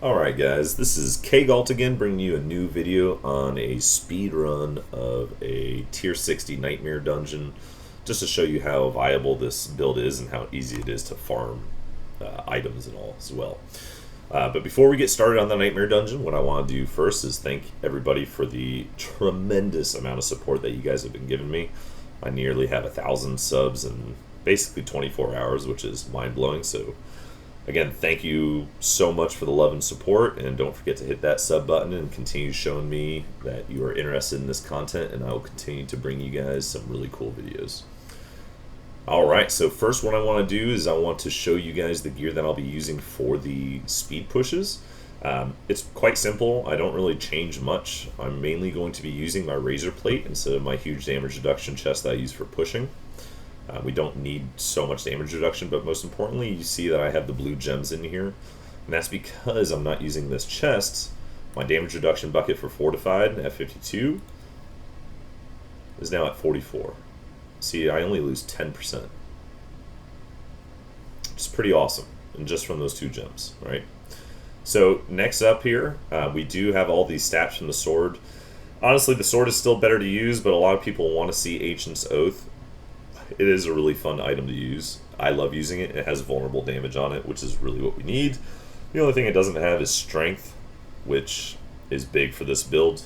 Alright guys, this is kGAULT again, bringing you a new video on a speed run of a tier 60 nightmare dungeon, just to show you how viable this build is and how easy it is to farm items and all as well. But before we get started on the nightmare dungeon, what I want to do first is thank everybody for the tremendous amount of support that you guys have been giving me. I nearly have 1,000 subs in basically 24 hours, which is mind-blowing, so again, thank you so much for the love and support, and don't forget to hit that sub button and continue showing me that you are interested in this content, and I will continue to bring you guys some really cool videos. Alright, so first what I want to do is I want to show you guys the gear that I'll be using for the speed pushes. It's quite simple. I don't really change much. I'm mainly going to be using my razor plate instead of my huge damage reduction chest that I use for pushing. We don't need so much damage reduction, but most importantly, you see that I have the blue gems in here, and that's because I'm not using this chest. My damage reduction bucket for fortified at 52 is now at 44. See, I only lose 10%. It's pretty awesome, and just from those two gems, right? So next up here, we do have all these stats from the sword. Honestly, the sword is still better to use, but a lot of people want to see Ancient's Oath. It is a really fun item to use. I love using it. It has vulnerable damage on it, which is really what we need. The only thing it doesn't have is strength, which is big for this build,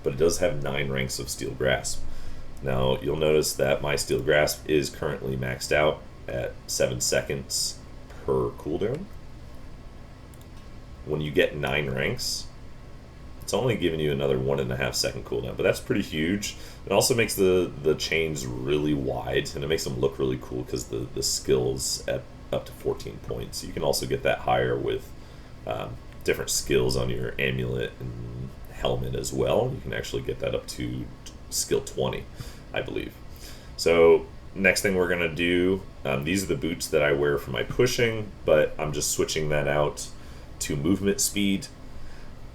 but it does have 9 ranks of Steel Grasp. Now, you'll notice that my Steel Grasp is currently maxed out at 7 seconds per cooldown. When you get 9 ranks, it's only giving you another 1.5 second cooldown, but that's pretty huge. It also makes the chains really wide, and it makes them look really cool because the skills at up to 14 points. You can also get that higher with different skills on your amulet and helmet as well. You can actually get that up to skill 20, I believe. So next thing we're going to do, these are the boots that I wear for my pushing, but I'm just switching that out to movement speed.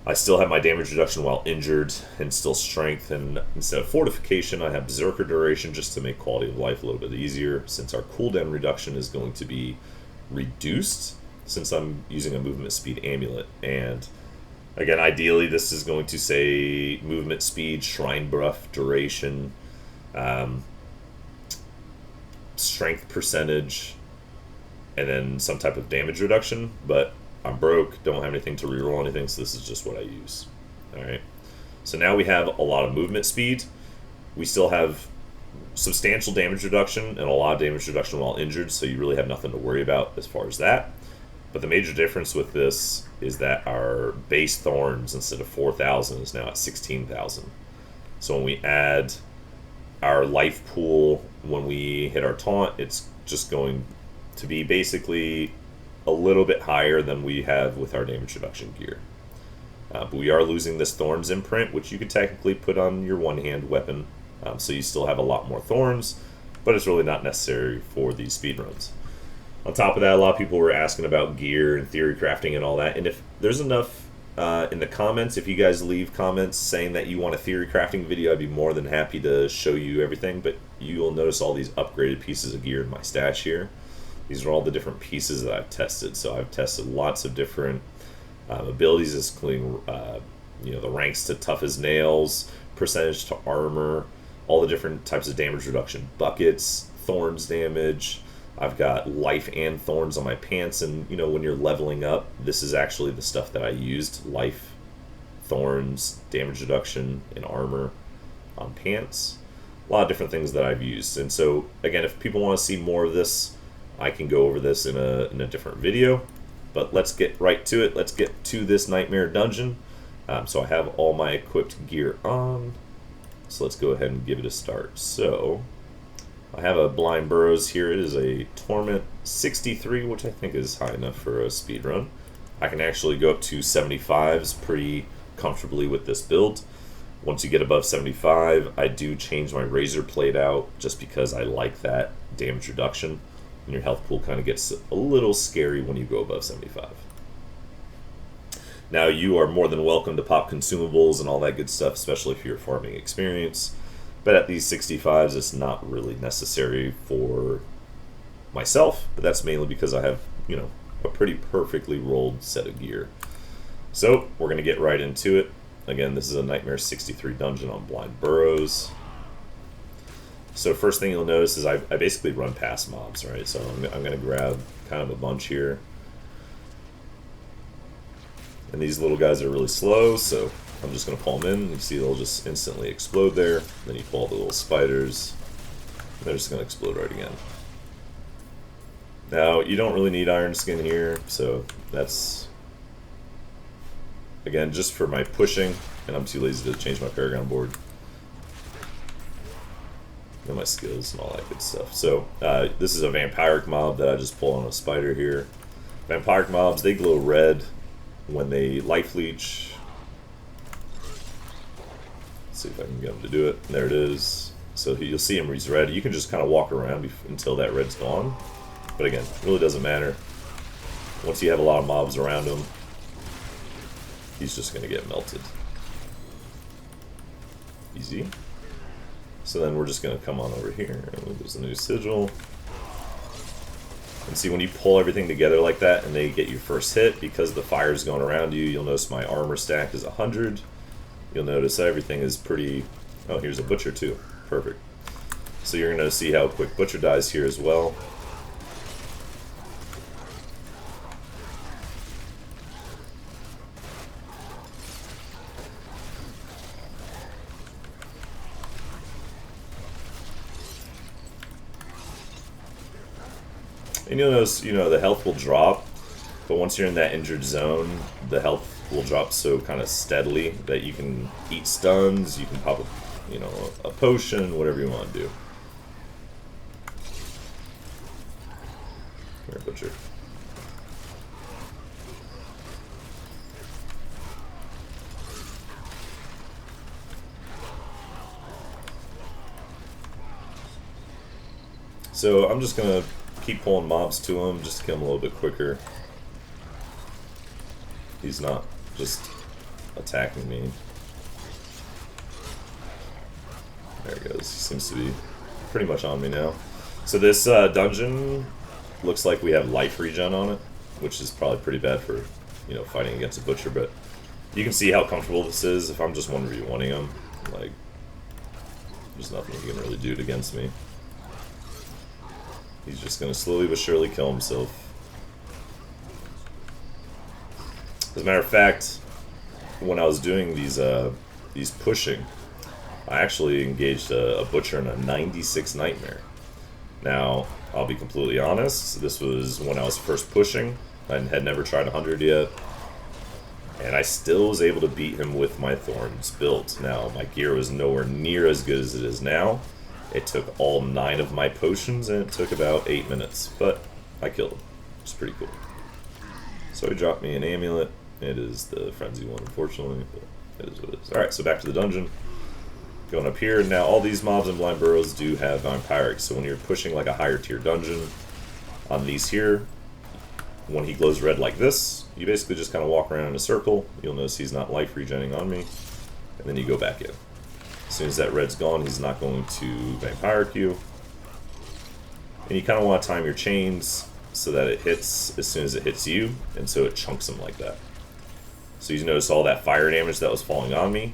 I still have my damage reduction while injured and still strength, and instead of fortification I have berserker duration just to make quality of life a little bit easier, since our cooldown reduction is going to be reduced since I'm using a movement speed amulet. And again, ideally this is going to say movement speed, shrine buff duration, strength percentage, and then some type of damage reduction, but I'm broke, don't have anything to reroll anything, so this is just what I use. Alright, so now we have a lot of movement speed. We still have substantial damage reduction and a lot of damage reduction while injured, so you really have nothing to worry about as far as that. But the major difference with this is that our base thorns, instead of 4,000, is now at 16,000. So when we add our life pool when we hit our taunt, it's just going to be basically a little bit higher than we have with our damage reduction gear. But we are losing this Thorns imprint, which you could technically put on your one-hand weapon, so you still have a lot more Thorns, but it's really not necessary for these speedruns. On top of that, a lot of people were asking about gear and theory crafting and all that, and if there's enough in the comments, if you guys leave comments saying that you want a theory crafting video, I'd be more than happy to show you everything, but you'll notice all these upgraded pieces of gear in my stash here. These are all the different pieces that I've tested. So I've tested lots of different abilities, including the ranks to tough as nails, percentage to armor, all the different types of damage reduction buckets, thorns damage. I've got life and thorns on my pants, and when you're leveling up, this is actually the stuff that I used: life, thorns, damage reduction, and armor on pants. A lot of different things that I've used. And so again, if people want to see more of this, I can go over this in a different video, but let's get right to it. Let's get to this nightmare dungeon. So I have all my equipped gear on, so let's go ahead and give it a start. So I have a Blind Burrows here. It is a Torment 63, which I think is high enough for a speed run. I can actually go up to 75s pretty comfortably with this build. Once you get above 75, I do change my razor plate out just because I like that damage reduction. And your health pool kind of gets a little scary when you go above 75. Now, you are more than welcome to pop consumables and all that good stuff, especially if you're farming experience. But at these 65s, it's not really necessary for myself, but that's mainly because I have, a pretty perfectly rolled set of gear. So we're going to get right into it. Again, this is a NM63 dungeon on Blind Burrows. So first thing you'll notice is I basically run past mobs, right? So I'm going to grab kind of a bunch here. And these little guys are really slow, so I'm just going to pull them in. You see they'll just instantly explode there. Then you pull the little spiders. And they're just going to explode right again. Now, you don't really need iron skin here, so that's, again, just for my pushing, and I'm too lazy to change my Paragon board. And my skills and all that good stuff. So, this is a vampiric mob that I just pull on a spider here. Vampiric mobs, they glow red when they life leech. Let's see if I can get them to do it. There it is. So you'll see him, he's red. You can just kind of walk around until that red's gone. But again, it really doesn't matter. Once you have a lot of mobs around him, he's just going to get melted. Easy. So then we're just going to come on over here. There's a new sigil. And see, when you pull everything together like that and they get your first hit, because the fire's going around you, you'll notice my armor stack is 100. You'll notice everything is pretty... Oh, here's a butcher too. Perfect. So you're going to see how quick butcher dies here as well. And you'll notice, the health will drop, but once you're in that injured zone, the health will drop so kind of steadily that you can eat stuns, you can pop a potion, whatever you want to do. Here, butcher. So I'm just gonna keep pulling mobs to him just to kill him a little bit quicker. He's not just attacking me. There he goes. He seems to be pretty much on me now. So this dungeon looks like we have life regen on it, which is probably pretty bad for, fighting against a butcher, but you can see how comfortable this is. If I'm just 1v1ing him, like, there's nothing he can really do against me. He's just going to slowly but surely kill himself. As a matter of fact, when I was doing these pushing, I actually engaged a butcher in a 96 nightmare. Now, I'll be completely honest, this was when I was first pushing. I had never tried 100 yet. And I still was able to beat him with my Thorns build. Now, my gear was nowhere near as good as it is now. It took all 9 of my potions, and it took about 8 minutes. But I killed him. It's pretty cool. So he dropped me an amulet. It is the frenzy one, unfortunately, but it is what it is. Alright, so back to the dungeon. Going up here. Now, all these mobs in Blind Burrows do have vampiric, so when you're pushing like a higher tier dungeon, on these here, when he glows red like this, you basically just kind of walk around in a circle. You'll notice he's not life regenning on me, and then you go back in. As soon as that red's gone, he's not going to vampiric you. And you kind of want to time your chains so that it hits as soon as it hits you, and so it chunks him like that. So you notice all that fire damage that was falling on me.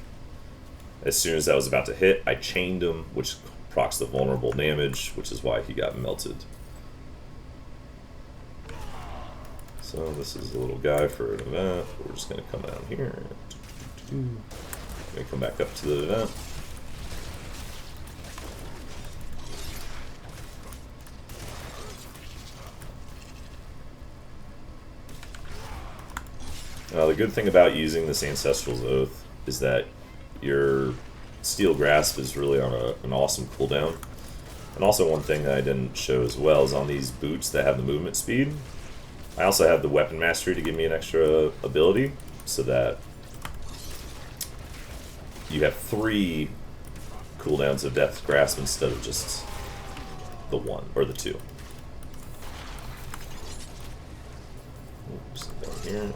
As soon as that was about to hit, I chained him, which procs the vulnerable damage, which is why he got melted. So this is a little guy for an event. We're just going to come down here. Going to come back up to the event. Now, the good thing about using this Ancestral's Oath is that your Steel Grasp is really on an awesome cooldown. And also one thing that I didn't show as well is on these boots that have the movement speed, I also have the Weapon Mastery to give me an extra ability, so that you have 3 cooldowns of Death Grasp instead of just the 1, or the 2. Just down here.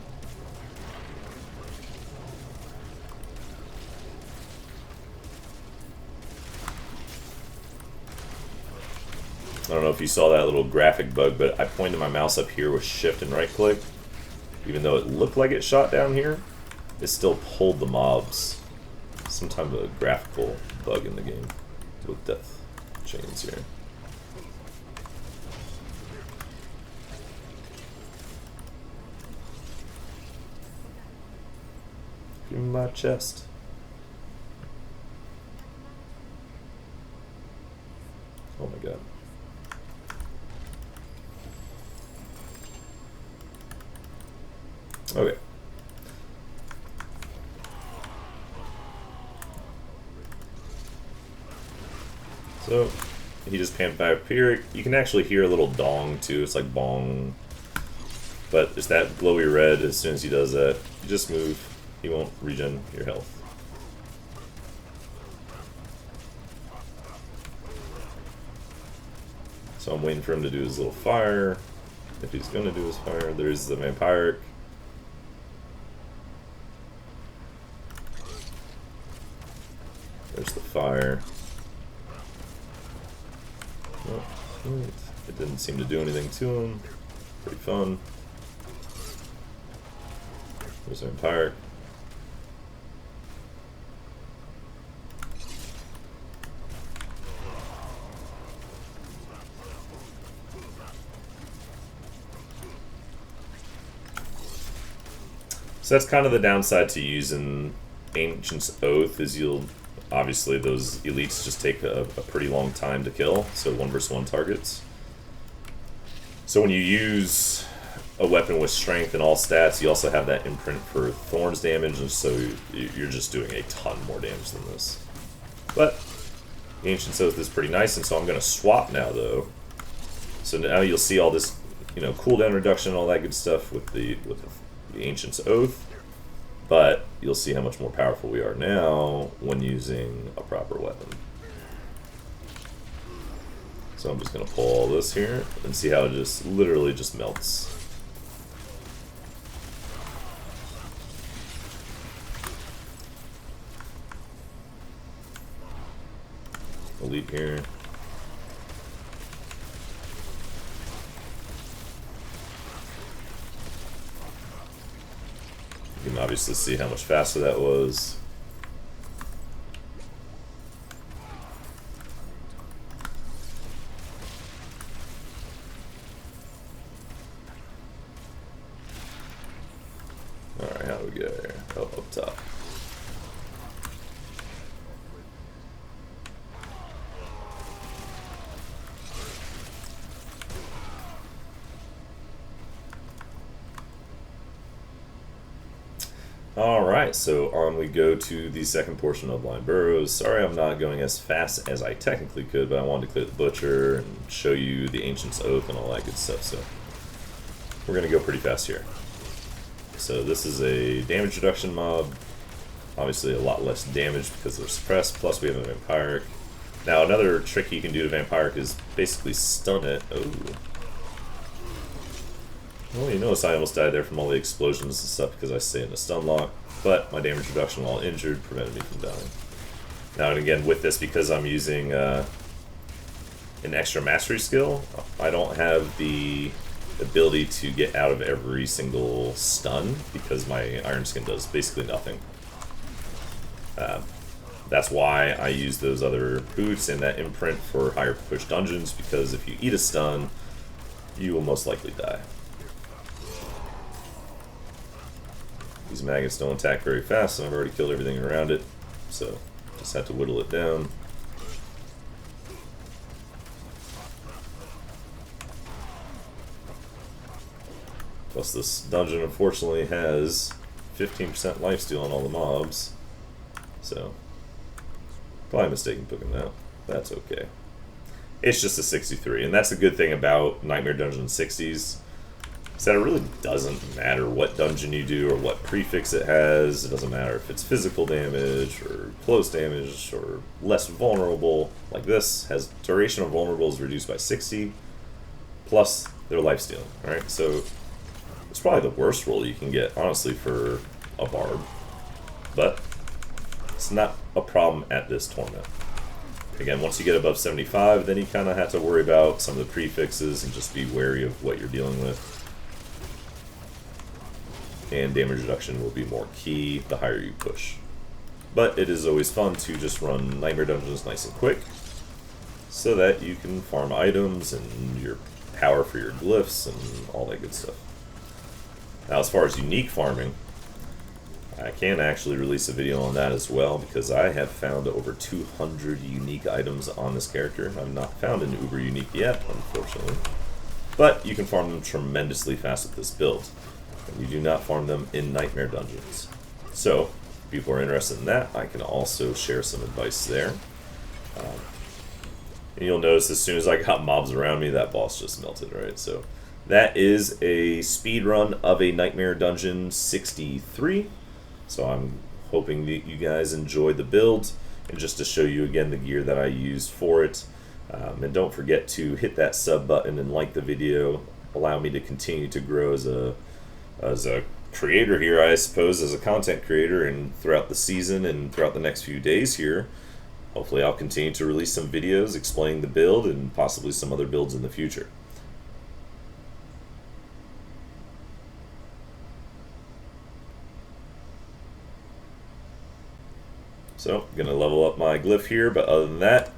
I don't know if you saw that little graphic bug, but I pointed my mouse up here with shift and right click. Even though it looked like it shot down here, it still pulled the mobs. Some type of a graphical bug in the game with death chains here. Give me my chest. Oh my god. Okay. So, he just panned vampiric. You can actually hear a little dong too, it's like bong. But it's that glowy red. As soon as he does that, you just move. He won't regen your health. So I'm waiting for him to do his little fire. If he's gonna do his fire, there's the vampiric. There's the fire. Oh, it didn't seem to do anything to him. Pretty fun. There's the vampiric. So that's kind of the downside to using Ancient's Oath, is you'll obviously those elites just take a pretty long time to kill, so 1v1 targets. So when you use a weapon with strength and all stats, you also have that imprint for Thorns damage, and so you're just doing a ton more damage than this. But the Ancient's Oath is pretty nice, and so I'm going to swap now though. So now you'll see all this, you know, cooldown reduction and all that good stuff with the Ancient's Oath, but you'll see how much more powerful we are now when using a proper weapon. So I'm just going to pull all this here and see how it just literally just melts. A leap here. You can obviously see how much faster that was. Alright, how do we get here? Oh, up top. Alright, so on we go to the second portion of Blind Burrows. Sorry I'm not going as fast as I technically could, but I wanted to clear the Butcher and show you the Ancient's Oath and all that good stuff, so we're going to go pretty fast here. So this is a damage reduction mob. Obviously a lot less damage because they're suppressed, plus we have a vampiric. Now another trick you can do to vampiric is basically stun it. Oh. Well, you notice I almost died there from all the explosions and stuff because I stay in a stun lock, but my damage reduction while injured prevented me from dying. Now, and again, with this, because I'm using an extra mastery skill, I don't have the ability to get out of every single stun because my Iron Skin does basically nothing. That's why I use those other boots and that imprint for higher push dungeons, because if you eat a stun, you will most likely die. These maggots don't attack very fast, and I've already killed everything around it, so just have to whittle it down. Plus this dungeon unfortunately has 15% lifesteal on all the mobs, so probably a mistake in picking that. That's okay. It's just a 63, and that's the good thing about Nightmare Dungeon 60s. So that it really doesn't matter what dungeon you do or what prefix it has. It doesn't matter if it's physical damage or close damage or less vulnerable. Like this has duration of vulnerable is reduced by 60 plus their lifesteal. Alright, so it's probably the worst roll you can get, honestly, for a barb. But it's not a problem at this tournament. Again, once you get above 75, then you kind of have to worry about some of the prefixes and just be wary of what you're dealing with. And damage reduction will be more key the higher you push. But it is always fun to just run Nightmare Dungeons nice and quick, so that you can farm items and your power for your glyphs and all that good stuff. Now, as far as unique farming, I can actually release a video on that as well, because I have found over 200 unique items on this character. I've not found an uber unique yet, unfortunately. But you can farm them tremendously fast with this build. And you do not farm them in Nightmare Dungeons. So, if people are interested in that, I can also share some advice there. And you'll notice as soon as I got mobs around me, that boss just melted, right? So, that is a speed run of a Nightmare Dungeon 63. So I'm hoping that you guys enjoyed the build, and just to show you again the gear that I used for it. And don't forget to hit that sub button and like the video. Allow me to continue to grow as a creator here, I suppose, as a content creator, and throughout the season and throughout the next few days here. Hopefully I'll continue to release some videos explaining the build and possibly some other builds in the future. So, I'm going to level up my glyph here, but other than that,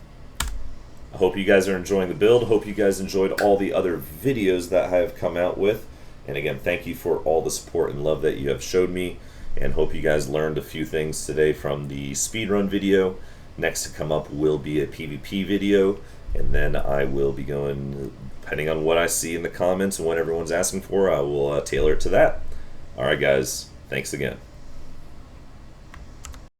I hope you guys are enjoying the build. I hope you guys enjoyed all the other videos that I have come out with. And again, thank you for all the support and love that you have showed me, and hope you guys learned a few things today from the speedrun video. Next to come up will be a PvP video, and then I will be going, depending on what I see in the comments and what everyone's asking for, I will tailor it to that. Alright guys, thanks again.